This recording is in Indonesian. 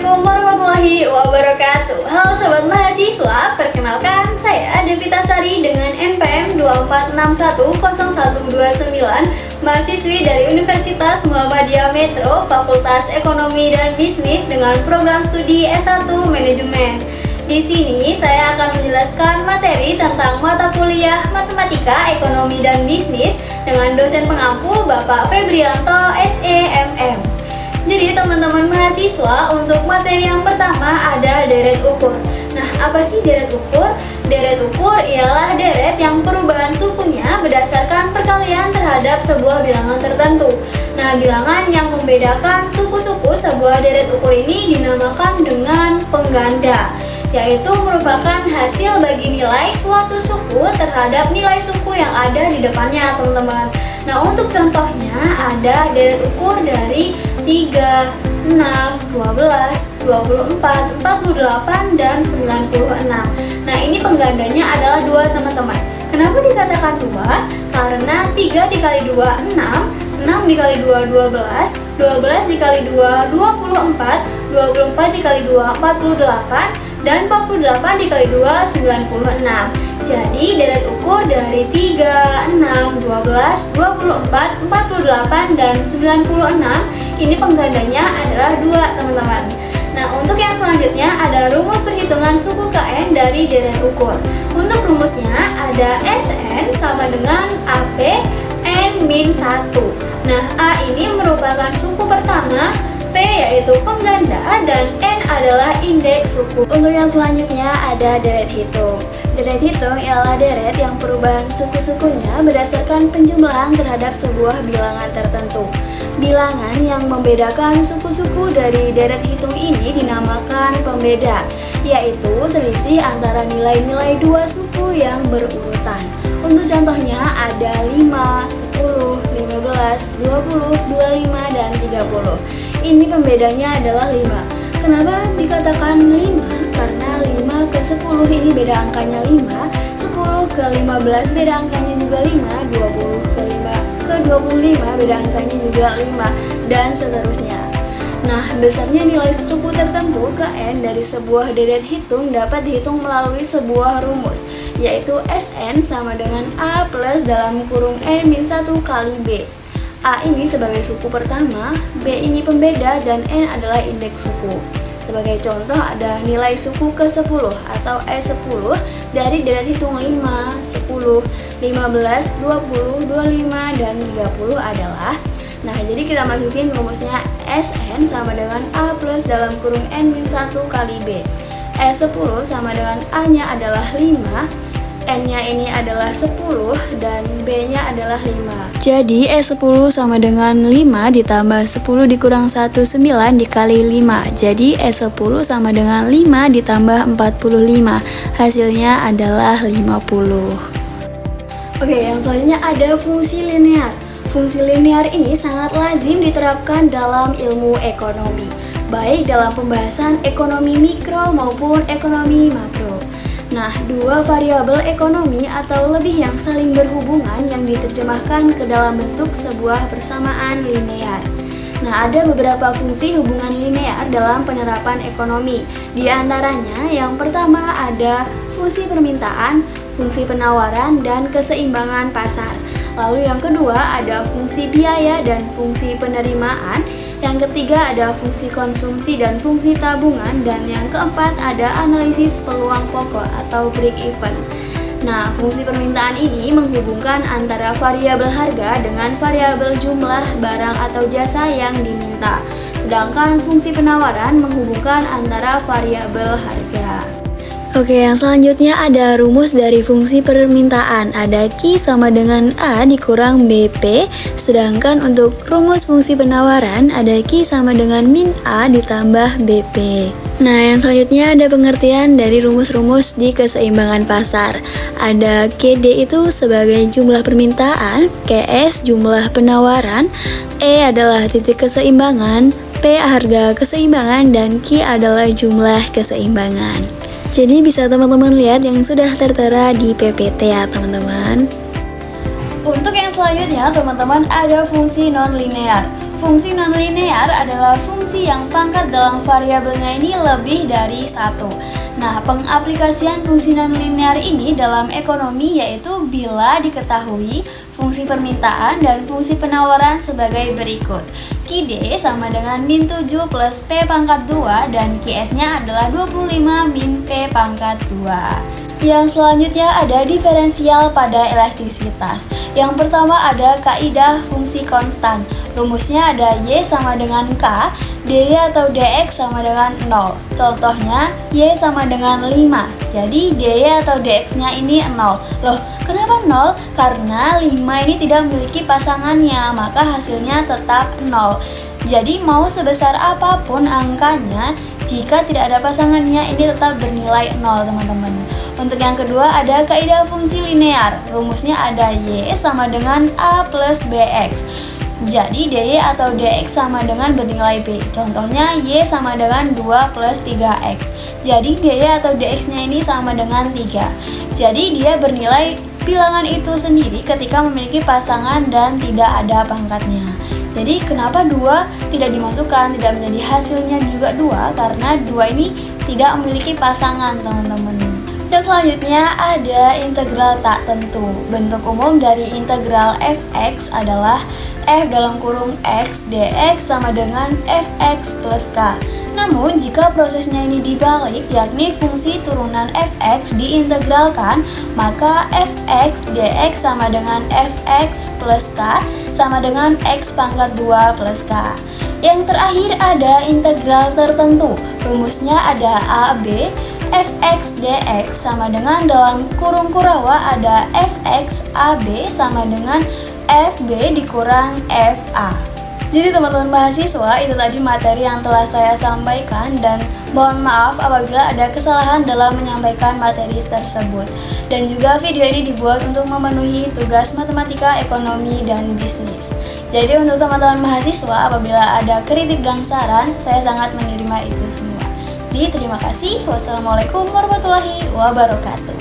Assalamualaikum warahmatullahi wabarakatuh. Halo sobat mahasiswa, perkenalkan saya Devita Sari dengan NPM 24610129, mahasiswi dari Universitas Muhammadiyah Metro, Fakultas Ekonomi dan Bisnis dengan program studi S1 Manajemen. Di sini saya akan menjelaskan materi tentang mata kuliah Matematika, Ekonomi dan Bisnis dengan dosen pengampu Bapak Febrianto SEMM. Jadi teman-teman mahasiswa, untuk materi yang pertama ada deret ukur. Nah, apa sih deret ukur? Deret ukur ialah deret yang perubahan sukunya berdasarkan perkalian terhadap sebuah bilangan tertentu. Nah, bilangan yang membedakan suku-suku sebuah deret ukur ini dinamakan dengan pengganda, yaitu merupakan hasil bagi nilai suatu suku terhadap nilai suku yang ada di depannya, teman-teman. Nah, untuk contohnya ada deret ukur dari 3, 6, 12, 24, 48, dan 96. Nah, ini penggandanya adalah 2, teman-teman. Kenapa dikatakan 2? Karena 3 dikali 2, 6, 6 dikali 2, 12, 12 dikali 2, 24, 24 dikali 2, 48, dan 48 dikali 2, 96. Jadi deret ukur dari 3, 6, 12, 24, 48, dan 96 ini penggandanya adalah 2, teman-teman. Nah, untuk yang selanjutnya ada rumus perhitungan suku KN dari deret ukur. Untuk rumusnya ada SN sama dengan AP N-1. Nah, A ini merupakan suku pertama, P yaitu pengganda, dan N adalah indeks suku. Untuk yang selanjutnya ada deret hitung. Deret hitung ialah deret yang perubahan suku-sukunya berdasarkan penjumlahan terhadap sebuah bilangan tertentu. Bilangan yang membedakan suku-suku dari deret hitung ini dinamakan pembeda, yaitu selisih antara nilai-nilai dua suku yang berurutan. Untuk contohnya ada 5, 10, 15, 20, 25, dan 30. Ini pembedanya adalah 5. Kenapa dikatakan 5? Karena 5 ke 10 ini beda angkanya 5, 10 ke 15 beda angkanya juga 5, 20 ke 25 beda angkanya juga 5, dan seterusnya. Nah, besarnya nilai suku tertentu KN dari sebuah deret hitung dapat dihitung melalui sebuah rumus, yaitu SN sama dengan A plus dalam kurung N-1 kali B. A ini sebagai suku pertama, B ini pembeda, dan N adalah indeks suku. Sebagai contoh ada nilai suku ke-10 atau S10 dari deret hitung 5, 10, 15, 20, 25, dan 30 adalah. Nah, jadi kita masukin rumusnya SN sama dengan A plus dalam kurung N-1 kali B. S10 sama dengan A-nya adalah 5, N-nya ini adalah 10, dan B-nya adalah 5. Jadi S10 sama dengan 5 ditambah 10 dikurang 1, 9 dikali 5. Jadi S10 sama dengan 5 ditambah 45. Hasilnya adalah 50. Oke, yang selanjutnya ada fungsi linear. Fungsi linear ini sangat lazim diterapkan dalam ilmu ekonomi, baik dalam pembahasan ekonomi mikro maupun ekonomi makro. Nah, dua variabel ekonomi atau lebih yang saling berhubungan yang diterjemahkan ke dalam bentuk sebuah persamaan linear. Nah, ada beberapa fungsi hubungan linear dalam penerapan ekonomi. Di antaranya, yang pertama ada fungsi permintaan, fungsi penawaran, dan keseimbangan pasar. Lalu yang kedua ada fungsi biaya dan fungsi penerimaan. Yang ketiga ada fungsi konsumsi dan fungsi tabungan, dan yang keempat ada analisis peluang pokok atau break even. Nah, fungsi permintaan ini menghubungkan antara variabel harga dengan variabel jumlah barang atau jasa yang diminta. Sedangkan fungsi penawaran menghubungkan antara variabel harga. Oke, yang selanjutnya ada rumus dari fungsi permintaan. Ada Q sama dengan A dikurang BP. Sedangkan untuk rumus fungsi penawaran ada Q sama dengan min A ditambah BP. Nah, yang selanjutnya ada pengertian dari rumus-rumus di keseimbangan pasar. Ada KD itu sebagai jumlah permintaan, KS jumlah penawaran, E adalah titik keseimbangan, P harga keseimbangan, dan Q adalah jumlah keseimbangan. Jadi bisa teman-teman lihat yang sudah tertera di PPT ya teman-teman. Untuk yang selanjutnya teman-teman ada fungsi non-linear. Fungsi nonlinear adalah fungsi yang pangkat dalam variabelnya ini lebih dari 1. Nah, pengaplikasian fungsi nonlinear ini dalam ekonomi yaitu bila diketahui fungsi permintaan dan fungsi penawaran sebagai berikut. Qd sama dengan min 7 plus P pangkat 2 dan Qs-nya adalah 25 min P pangkat 2. Yang selanjutnya ada diferensial pada elastisitas. Yang pertama ada kaidah fungsi konstan. Rumusnya ada Y sama dengan K, dy atau dx sama dengan 0. Contohnya Y sama dengan 5. Jadi dy atau dx-nya ini 0. Loh, kenapa 0? Karena 5 ini tidak memiliki pasangannya, maka hasilnya tetap 0. Jadi mau sebesar apapun angkanya, jika tidak ada pasangannya ini tetap bernilai 0, teman-teman. Untuk yang kedua ada kaidah fungsi linear. Rumusnya ada Y sama dengan A plus BX. Jadi dy atau dx sama dengan bernilai B. Contohnya Y sama dengan 2 plus 3x. Jadi dy atau dx-nya ini sama dengan 3. Jadi dia bernilai bilangan itu sendiri ketika memiliki pasangan dan tidak ada pangkatnya. Jadi kenapa 2 tidak dimasukkan, tidak menjadi hasilnya juga 2? Karena 2 ini tidak memiliki pasangan, teman-teman. Dan selanjutnya ada integral tak tentu. Bentuk umum dari integral fx adalah f dalam kurung x dx sama dengan fx plus k. Namun jika prosesnya ini dibalik, yakni fungsi turunan fx diintegralkan, maka fx dx sama dengan fx plus k sama dengan x pangkat 2 plus k. Yang terakhir ada integral tertentu. Rumusnya ada AB fx dx sama dengan dalam kurung kurawa ada fx AB sama dengan fb dikurang fa. Jadi teman-teman mahasiswa, itu tadi materi yang telah saya sampaikan dan mohon maaf apabila ada kesalahan dalam menyampaikan materi tersebut. Dan juga video ini dibuat untuk memenuhi tugas matematika, ekonomi, dan bisnis. Jadi untuk teman-teman mahasiswa apabila ada kritik dan saran, saya sangat menerima itu semua. Terima kasih. Wassalamualaikum warahmatullahi wabarakatuh.